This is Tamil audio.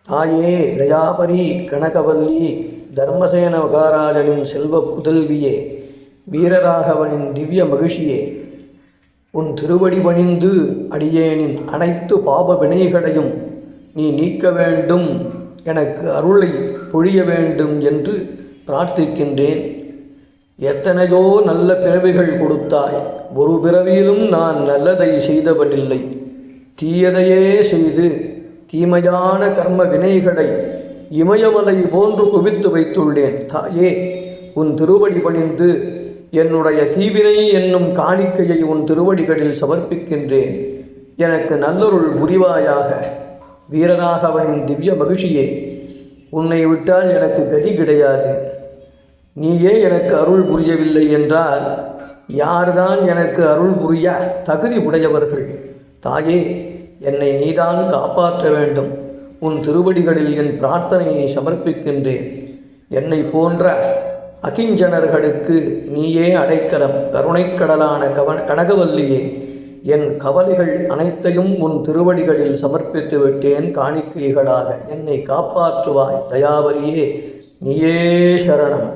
தாயே தயாபரி கனகவல்லி தர்மசேன மகாராஜனின் செல்வ புதல்வியே வீரராகவனின் திவ்ய மகிழ்ச்சியே, உன் திருவடி பணிந்து அடியேனின் அனைத்து பாப வினைகளையும் நீ நீக்க வேண்டும், எனக்கு அருளை பொழிய வேண்டும் என்று பிரார்த்திக்கின்றேன். எத்தனையோ நல்ல பிறவிகள் கொடுத்தாய், ஒரு பிறவியிலும் நான் நல்லதை செய்தவனில்லை. தீயதையே செய்து தீமையான கர்ம வினைகளை இமயமலை போன்று குவித்து வைத்துள்ளேன். தாயே, உன் திருவடி பணிந்து என்னுடைய தீவினை என்னும் காணிக்கையை உன் திருவடிகளில் சமர்ப்பிக்கின்றேன். எனக்கு நல்லருள் புரிவாயாக. வீரராகவனின் திவ்ய மகிழ்ச்சியே, உன்னை விட்டால் எனக்கு கதி கிடையாது. நீயே எனக்கு அருள் புரியவில்லை என்றால் யார்தான் எனக்கு அருள் புரிய தகுதி உடையவர்கள்? தாயே, என்னை நீதான் காப்பாற்ற வேண்டும். உன் திருவடிகளில் என் பிரார்த்தனையை சமர்ப்பிக்கின்றேன். என்னை போன்ற அகிஞ்சனர்களுக்கு நீயே அடைக்கலம். கருணைக்கடலான கனகவல்லியே, என் கவலைகள் அனைத்தையும் உன் திருவடிகளில் சமர்ப்பித்து விட்டேன் காணிக்கைகளாக. என்னை காப்பாற்றுவாய். தயாவரியே, நீயே சரணம்.